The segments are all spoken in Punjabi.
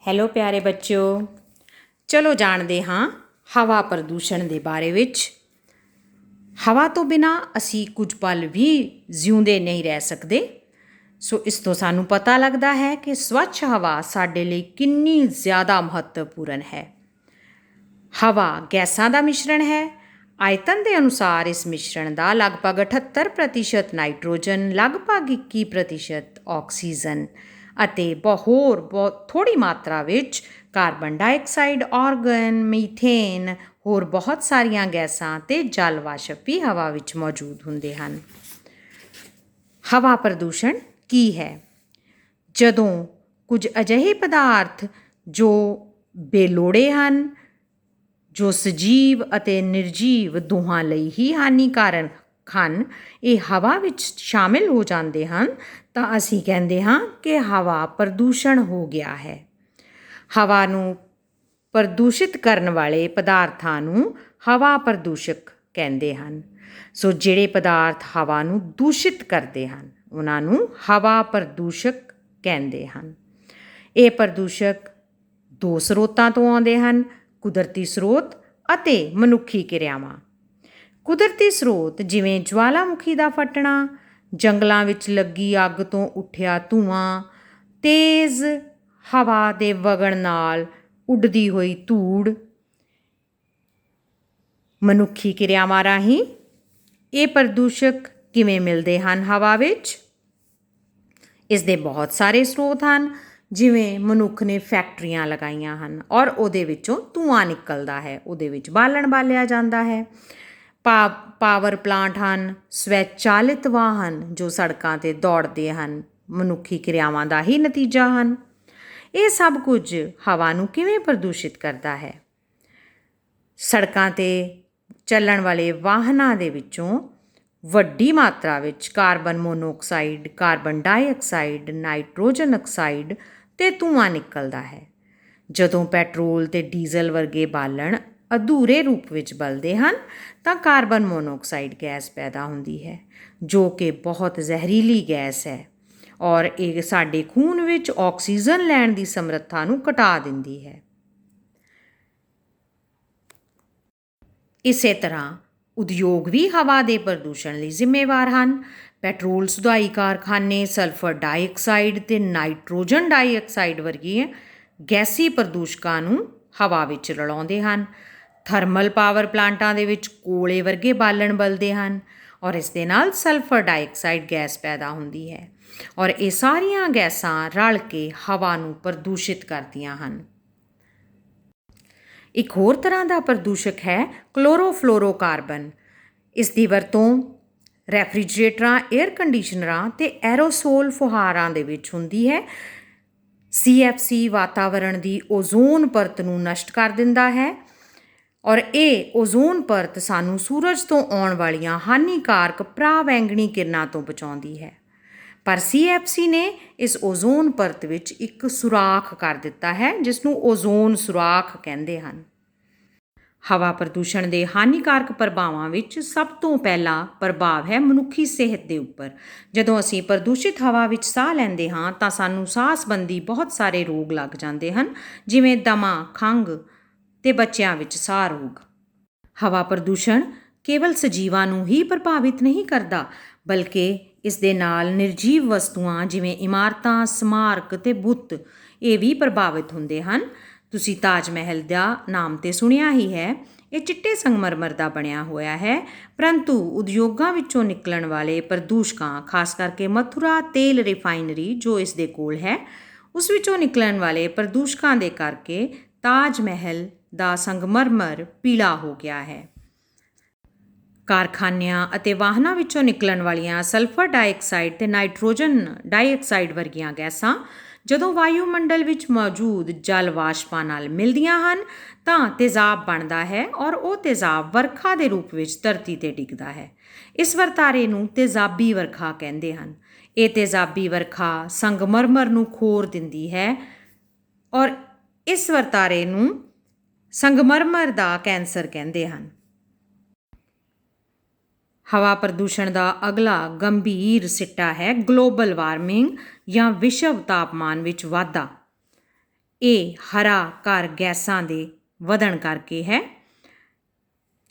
ਹੈਲੋ ਪਿਆਰੇ ਬੱਚਿਓ, ਚਲੋ ਜਾਣਦੇ ਹਾਂ ਹਵਾ ਪ੍ਰਦੂਸ਼ਣ ਦੇ ਬਾਰੇ ਵਿੱਚ। ਹਵਾ ਤੋਂ ਬਿਨਾਂ ਅਸੀਂ ਕੁਝ ਪਲ ਵੀ ਜਿਉਂਦੇ ਨਹੀਂ ਰਹਿ ਸਕਦੇ। ਸੋ ਇਸ ਤੋਂ ਸਾਨੂੰ ਪਤਾ ਲੱਗਦਾ ਹੈ ਕਿ ਸਵੱਛ ਹਵਾ ਸਾਡੇ ਲਈ ਕਿੰਨੀ ਜ਼ਿਆਦਾ ਮਹੱਤਵਪੂਰਨ ਹੈ। ਹਵਾ ਗੈਸਾਂ ਦਾ ਮਿਸ਼ਰਣ ਹੈ। ਆਇਤਨ ਦੇ ਅਨੁਸਾਰ ਇਸ ਮਿਸ਼ਰਣ ਦਾ ਲਗਭਗ 78% ਨਾਈਟ੍ਰੋਜਨ, ਲਗਭਗ 21% ਆਕਸੀਜਨ ਅਤੇ ਬਹੁਤ ਥੋੜ੍ਹੀ ਮਾਤਰਾ ਵਿੱਚ ਕਾਰਬਨ ਡਾਈਆਕਸਾਈਡ, ਆਰਗਨ, ਮੀਥੇਨ, ਹੋਰ ਬਹੁਤ ਸਾਰੀਆਂ ਗੈਸਾਂ ਅਤੇ ਜਲ ਵਾਸ਼ਪ ਵੀ ਹਵਾ ਵਿੱਚ ਮੌਜੂਦ ਹੁੰਦੇ ਹਨ। ਹਵਾ ਪ੍ਰਦੂਸ਼ਣ ਕੀ ਹੈ? ਜਦੋਂ ਕੁਝ ਅਜਿਹੇ ਪਦਾਰਥ ਜੋ ਬੇਲੋੜੇ ਹਨ, ਜੋ ਸਜੀਵ ਅਤੇ ਨਿਰਜੀਵ ਦੋਹਾਂ ਲਈ ਹੀ ਹਾਨੀਕਾਰਕ ਹਨ, ਇਹ ਹਵਾ ਵਿੱਚ ਸ਼ਾਮਿਲ ਹੋ ਜਾਂਦੇ ਹਨ ਤਾਂ ਅਸੀਂ ਕਹਿੰਦੇ ਹਾਂ ਕਿ ਹਵਾ ਪ੍ਰਦੂਸ਼ਣ ਹੋ ਗਿਆ ਹੈ। ਹਵਾ ਨੂੰ ਪ੍ਰਦੂਸ਼ਿਤ ਕਰਨ ਵਾਲੇ ਪਦਾਰਥਾਂ ਨੂੰ ਹਵਾ ਪ੍ਰਦੂਸ਼ਕ ਕਹਿੰਦੇ ਹਨ। ਸੋ ਜਿਹੜੇ ਪਦਾਰਥ ਹਵਾ ਨੂੰ ਦੂਸ਼ਿਤ ਕਰਦੇ ਹਨ ਉਹਨਾਂ ਨੂੰ ਹਵਾ ਪ੍ਰਦੂਸ਼ਕ ਕਹਿੰਦੇ ਹਨ। ਇਹ ਪ੍ਰਦੂਸ਼ਕ ਦੋ ਸਰੋਤਾਂ ਤੋਂ ਆਉਂਦੇ ਹਨ: ਕੁਦਰਤੀ ਸਰੋਤ ਅਤੇ ਮਨੁੱਖੀ ਕਿਰਿਆਵਾਂ। ਕੁਦਰਤੀ ਸਰੋਤ ਜਿਵੇਂ ਜਵਾਲਾਮੁਖੀ ਦਾ ਫਟਣਾ, ਜੰਗਲਾਂ ਵਿੱਚ ਲੱਗੀ ਅੱਗ ਤੋਂ ਉੱਠਿਆ ਧੂੰਆਂ, ਤੇਜ਼ ਹਵਾ ਦੇ ਵਗਣ ਨਾਲ ਉੱਡਦੀ ਹੋਈ ਧੂੜ। ਮਨੁੱਖੀ ਕਿਰਿਆਵਾਂ ਰਾਹੀਂ ਇਹ ਪ੍ਰਦੂਸ਼ਕ ਕਿਵੇਂ ਮਿਲਦੇ ਹਨ ਹਵਾ ਵਿੱਚ? ਇਸ ਦੇ ਬਹੁਤ ਸਾਰੇ ਸਰੋਤ ਹਨ। ਜਿਵੇਂ ਮਨੁੱਖ ਨੇ ਫੈਕਟਰੀਆਂ ਲਗਾਈਆਂ ਹਨ ਔਰ ਉਹਦੇ ਵਿੱਚੋਂ ਧੂੰਆਂ ਨਿਕਲਦਾ ਹੈ, ਉਹਦੇ ਵਿੱਚ ਬਾਲਣ ਬਾਲਿਆ ਜਾਂਦਾ ਹੈ। ਪਾਵਰ ਪਲਾਂਟ ਹਨ, ਸਵੈਚਾਲਿਤ ਵਾਹਨ ਜੋ ਸੜਕਾਂ 'ਤੇ ਦੌੜਦੇ ਹਨ, ਮਨੁੱਖੀ ਕਿਰਿਆਵਾਂ ਦਾ ਹੀ ਨਤੀਜਾ ਹਨ। ਇਹ ਸਭ ਕੁਝ ਹਵਾ ਨੂੰ ਕਿਵੇਂ ਪ੍ਰਦੂਸ਼ਿਤ ਕਰਦਾ ਹੈ? ਸੜਕਾਂ 'ਤੇ ਚੱਲਣ ਵਾਲੇ ਵਾਹਨਾਂ ਦੇ ਵਿੱਚੋਂ ਵੱਡੀ ਮਾਤਰਾ ਵਿੱਚ carbon monoxide, carbon dioxide, nitrogen oxide ਅਤੇ ਧੂੰਆਂ ਨਿਕਲਦਾ ਹੈ। ਜਦੋਂ ਪੈਟਰੋਲ ਅਤੇ ਡੀਜ਼ਲ ਵਰਗੇ ਬਾਲਣ ਅਧੂਰੇ ਰੂਪ ਵਿੱਚ ਬਲਦੇ ਹਨ ਤਾਂ ਕਾਰਬਨ ਮੋਨੋਆਕਸਾਈਡ ਗੈਸ ਪੈਦਾ ਹੁੰਦੀ ਹੈ ਜੋ ਕਿ ਬਹੁਤ ਜ਼ਹਿਰੀਲੀ ਗੈਸ ਹੈ ਔਰ ਇਹ ਸਾਡੇ ਖੂਨ ਵਿੱਚ ਆਕਸੀਜਨ ਲੈਣ ਦੀ ਸਮਰੱਥਾ ਨੂੰ ਘਟਾ ਦਿੰਦੀ ਹੈ। ਇਸੇ ਤਰ੍ਹਾਂ ਉਦਯੋਗ ਵੀ ਹਵਾ ਦੇ ਪ੍ਰਦੂਸ਼ਣ ਲਈ ਜ਼ਿੰਮੇਵਾਰ ਹਨ। ਪੈਟਰੋਲ ਸੁਧਾਈ ਕਾਰਖਾਨੇ ਸਲਫਰ ਡਾਈਆਕਸਾਈਡ ਅਤੇ ਨਾਈਟ੍ਰੋਜਨ ਡਾਈਆਕਸਾਈਡ ਵਰਗੀਆਂ ਗੈਸੀ ਪ੍ਰਦੂਸ਼ਕਾਂ ਨੂੰ ਹਵਾ ਵਿੱਚ ਰਲਾਉਂਦੇ ਹਨ। ਥਰਮਲ ਪਾਵਰ ਪਲਾਂਟਾਂ ਦੇ ਵਿੱਚ ਕੋਲੇ ਵਰਗੇ ਬਾਲਣ ਬਲਦੇ ਹਨ ਔਰ ਇਸ ਦੇ ਨਾਲ ਸਲਫਰ ਡਾਈਆਕਸਾਈਡ ਗੈਸ ਪੈਦਾ ਹੁੰਦੀ ਹੈ ਔਰ ਇਹ ਸਾਰੀਆਂ ਗੈਸਾਂ ਰਲ ਕੇ ਹਵਾ ਨੂੰ ਪ੍ਰਦੂਸ਼ਿਤ ਕਰਦੀਆਂ ਹਨ। ਇੱਕ ਹੋਰ ਤਰ੍ਹਾਂ ਦਾ ਪ੍ਰਦੂਸ਼ਕ ਹੈ ਕਲੋਰੋਫਲੋਰੋਕਾਰਬਨ। ਇਸ ਦੀ ਵਰਤੋਂ ਰੈਫਰੀਜਰੇਟਰਾਂ, ਏਅਰ ਕੰਡੀਸ਼ਨਰਾਂ ਅਤੇ ਐਰੋਸੋਲ ਫੁਹਾਰਾਂ ਦੇ ਵਿੱਚ ਹੁੰਦੀ ਹੈ। CFC ਵਾਤਾਵਰਣ ਦੀ ਓਜ਼ੋਨ ਪਰਤ ਨੂੰ ਨਸ਼ਟ ਕਰ ਦਿੰਦਾ ਹੈ ਔਰ ਇਹ ਓਜ਼ੋਨ ਪਰਤ ਸਾਨੂੰ ਸੂਰਜ ਤੋਂ ਆਉਣ ਵਾਲੀਆਂ ਹਾਨੀਕਾਰਕ ਪਰਾਵੈਂਗਣੀ ਕਿਰਨਾਂ ਤੋਂ ਬਚਾਉਂਦੀ ਹੈ। ਪਰ CFC ਨੇ ਇਸ ਓਜ਼ੋਨ ਪਰਤ ਵਿੱਚ ਇੱਕ ਸੁਰਾਖ ਕਰ ਦਿੱਤਾ ਹੈ ਜਿਸ ਨੂੰ ਓਜ਼ੋਨ ਸੁਰਾਖ ਕਹਿੰਦੇ ਹਨ। ਹਵਾ ਪ੍ਰਦੂਸ਼ਣ ਦੇ ਹਾਨੀਕਾਰਕ ਪ੍ਰਭਾਵਾਂ ਵਿੱਚ ਸਭ ਤੋਂ ਪਹਿਲਾ ਪ੍ਰਭਾਵ ਹੈ ਮਨੁੱਖੀ ਸਿਹਤ ਦੇ ਉੱਪਰ। ਜਦੋਂ ਅਸੀਂ ਪ੍ਰਦੂਸ਼ਿਤ ਹਵਾ ਵਿੱਚ ਸਾਹ ਲੈਂਦੇ ਹਾਂ ਤਾਂ ਸਾਨੂੰ ਸਾਹ ਸੰਬੰਧੀ ਬਹੁਤ ਸਾਰੇ ਰੋਗ ਲੱਗ ਜਾਂਦੇ ਹਨ, ਜਿਵੇਂ ਦਮਾ, ਖੰਘ ਅਤੇ ਬੱਚਿਆਂ ਵਿੱਚ ਸਾਹ ਰੋਗ। ਹਵਾ ਪ੍ਰਦੂਸ਼ਣ ਕੇਵਲ ਸਜੀਵਾਂ ਨੂੰ ਹੀ ਪ੍ਰਭਾਵਿਤ ਨਹੀਂ ਕਰਦਾ ਬਲਕਿ ਇਸ ਦੇ ਨਾਲ ਨਿਰਜੀਵ ਵਸਤੂਆਂ ਜਿਵੇਂ ਇਮਾਰਤਾਂ, ਸਮਾਰਕ ਅਤੇ ਬੁੱਤ ਇਹ ਵੀ ਪ੍ਰਭਾਵਿਤ ਹੁੰਦੇ ਹਨ। ਤੁਸੀਂ ਤਾਜ ਮਹਿਲ ਦਾ ਨਾਮ ਤਾਂ ਸੁਣਿਆ ਹੀ ਹੈ। ਇਹ ਚਿੱਟੇ ਸੰਗਮਰਮਰ ਦਾ ਬਣਿਆ ਹੋਇਆ ਹੈ, ਪਰੰਤੂ ਉਦਯੋਗਾਂ ਵਿੱਚੋਂ ਨਿਕਲਣ ਵਾਲੇ ਪ੍ਰਦੂਸ਼ਕਾਂ, ਖਾਸ ਕਰਕੇ ਮਥੁਰਾ ਤੇਲ ਰਿਫਾਈਨਰੀ ਜੋ ਇਸ ਦੇ ਕੋਲ ਹੈ, ਉਸ ਵਿੱਚੋਂ ਨਿਕਲਣ ਵਾਲੇ ਪ੍ਰਦੂਸ਼ਕਾਂ ਦੇ ਕਰਕੇ ਤਾਜ ਮਹਿਲ ਦਾ ਸੰਗਮਰਮਰ ਪੀਲਾ ਹੋ ਗਿਆ ਹੈ। ਕਾਰਖਾਨਿਆਂ ਅਤੇ ਵਾਹਨਾਂ ਵਿੱਚੋਂ ਨਿਕਲਣ ਵਾਲੀਆਂ ਸਲਫਰ ਡਾਈਆਕਸਾਈਡ ਅਤੇ ਨਾਈਟ੍ਰੋਜਨ ਡਾਈਆਕਸਾਈਡ ਵਰਗੀਆਂ ਗੈਸਾਂ ਜਦੋਂ ਵਾਯੂਮੰਡਲ ਵਿੱਚ ਮੌਜੂਦ ਜਲ ਵਾਸ਼ਪਾਂ ਨਾਲ ਮਿਲਦੀਆਂ ਹਨ ਤਾਂ ਤੇਜ਼ਾਬ ਬਣਦਾ ਹੈ ਔਰ ਉਹ ਤੇਜ਼ਾਬ ਵਰਖਾ ਦੇ ਰੂਪ ਵਿੱਚ ਧਰਤੀ 'ਤੇ ਡਿੱਗਦਾ ਹੈ। ਇਸ ਵਰਤਾਰੇ ਨੂੰ ਤੇਜ਼ਾਬੀ ਵਰਖਾ ਕਹਿੰਦੇ ਹਨ। ਇਹ ਤੇਜ਼ਾਬੀ ਵਰਖਾ ਸੰਗਮਰਮਰ ਨੂੰ ਖੋਰ ਦਿੰਦੀ ਹੈ ਔਰ ਇਸ ਵਰਤਾਰੇ ਨੂੰ ਸੰਗਮਰਮਰ ਦਾ ਕੈਂਸਰ ਕਹਿੰਦੇ ਹਨ। ਹਵਾ ਪ੍ਰਦੂਸ਼ਣ ਦਾ ਅਗਲਾ ਗੰਭੀਰ ਸਿੱਟਾ ਹੈ ਗਲੋਬਲ ਵਾਰਮਿੰਗ ਜਾਂ ਵਿਸ਼ਵ ਤਾਪਮਾਨ ਵਿੱਚ ਵਾਧਾ। ਇਹ ਹਰਾ ਘਰ ਗੈਸਾਂ ਦੇ ਵਧਣ ਕਰਕੇ ਹੈ,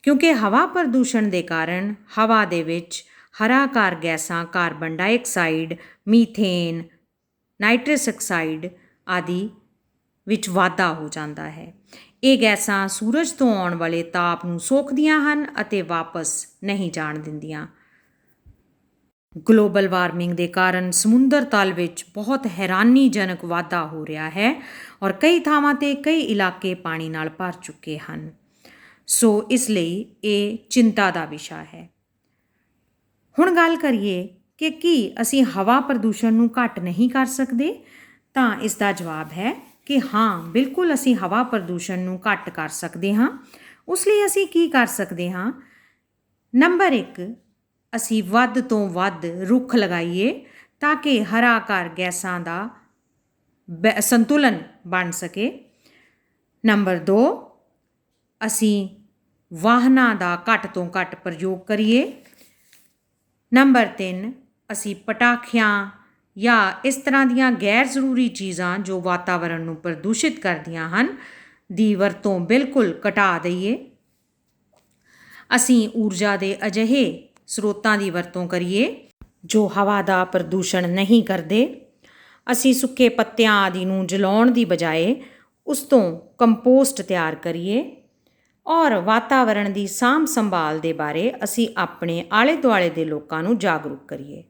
ਕਿਉਂਕਿ ਹਵਾ ਪ੍ਰਦੂਸ਼ਣ ਦੇ ਕਾਰਨ ਹਵਾ ਦੇ ਵਿੱਚ ਹਰਾ ਘਰ ਗੈਸਾਂ ਕਾਰਬਨ ਡਾਈਆਕਸਾਈਡ, ਮੀਥੇਨ, ਨਾਈਟ੍ਰਸ ਆਕਸਾਈਡ ਆਦਿ ਵਿੱਚ ਵਾਧਾ ਹੋ ਜਾਂਦਾ ਹੈ। ਇਹ ਗੈਸਾਂ ਸੂਰਜ ਤੋਂ ਆਉਣ ਵਾਲੇ ਤਾਪ ਨੂੰ ਸੋਖਦੀਆਂ ਹਨ ਅਤੇ ਵਾਪਸ ਨਹੀਂ ਜਾਣ ਦਿੰਦੀਆਂ। ਗਲੋਬਲ ਵਾਰਮਿੰਗ ਦੇ ਕਾਰਨ ਸਮੁੰਦਰ ਤਲ ਵਿੱਚ ਬਹੁਤ ਹੈਰਾਨੀਜਨਕ ਵਾਧਾ ਹੋ ਰਿਹਾ ਹੈ ਔਰ ਕਈ ਥਾਵਾਂ 'ਤੇ ਕਈ ਇਲਾਕੇ ਪਾਣੀ ਨਾਲ ਭਰ ਚੁੱਕੇ ਹਨ। ਸੋ ਇਸ ਲਈ ਇਹ ਚਿੰਤਾ ਦਾ ਵਿਸ਼ਾ ਹੈ। ਹੁਣ ਗੱਲ ਕਰੀਏ ਕਿ ਕੀ ਅਸੀਂ ਹਵਾ ਪ੍ਰਦੂਸ਼ਣ ਨੂੰ ਘੱਟ ਨਹੀਂ ਕਰ ਸਕਦੇ, ਤਾਂ ਇਸ ਦਾ ਜਵਾਬ ਹੈ ਕਿ ਹਾਂ, ਬਿਲਕੁਲ ਅਸੀਂ ਹਵਾ ਪ੍ਰਦੂਸ਼ਣ ਨੂੰ ਘੱਟ ਕਰ ਸਕਦੇ ਹਾਂ। ਉਸ ਲਈ ਅਸੀਂ ਕੀ ਕਰ ਸਕਦੇ ਹਾਂ? ਨੰਬਰ 1, ਅਸੀਂ ਵੱਧ ਤੋਂ ਵੱਧ ਰੁੱਖ ਲਗਾਈਏ ਤਾਂ ਕਿ ਹਰਾ ਘਰ ਗੈਸਾਂ ਦਾ ਸੰਤੁਲਨ ਬਣ ਸਕੇ। ਨੰਬਰ 2, ਅਸੀਂ ਵਾਹਨਾਂ ਦਾ ਘੱਟ ਤੋਂ ਘੱਟ ਪ੍ਰਯੋਗ ਕਰੀਏ। ਨੰਬਰ 3, ਅਸੀਂ ਪਟਾਖਿਆਂ ਜਾਂ ਇਸ ਤਰ੍ਹਾਂ ਦੀਆਂ ਗੈਰ ਜ਼ਰੂਰੀ ਚੀਜ਼ਾਂ ਜੋ ਵਾਤਾਵਰਣ ਨੂੰ ਪ੍ਰਦੂਸ਼ਿਤ ਕਰਦੀਆਂ ਹਨ ਦੀ ਵਰਤੋਂ ਬਿਲਕੁਲ ਘਟਾ ਦਈਏ। ਅਸੀਂ ਊਰਜਾ ਦੇ ਅਜਿਹੇ ਸਰੋਤਾਂ ਦੀ ਵਰਤੋਂ ਕਰੀਏ ਜੋ ਹਵਾ ਦਾ ਪ੍ਰਦੂਸ਼ਣ ਨਹੀਂ ਕਰਦੇ। ਅਸੀਂ ਸੁੱਕੇ ਪੱਤਿਆਂ ਆਦਿ ਨੂੰ ਜਲਾਉਣ ਦੀ ਬਜਾਏ ਉਸ ਤੋਂ ਕੰਪੋਸਟ ਤਿਆਰ ਕਰੀਏ ਔਰ ਵਾਤਾਵਰਣ ਦੀ ਸਾਂਭ ਸੰਭਾਲ ਦੇ ਬਾਰੇ ਅਸੀਂ ਆਪਣੇ ਆਲੇ ਦੁਆਲੇ ਦੇ ਲੋਕਾਂ ਨੂੰ ਜਾਗਰੂਕ ਕਰੀਏ।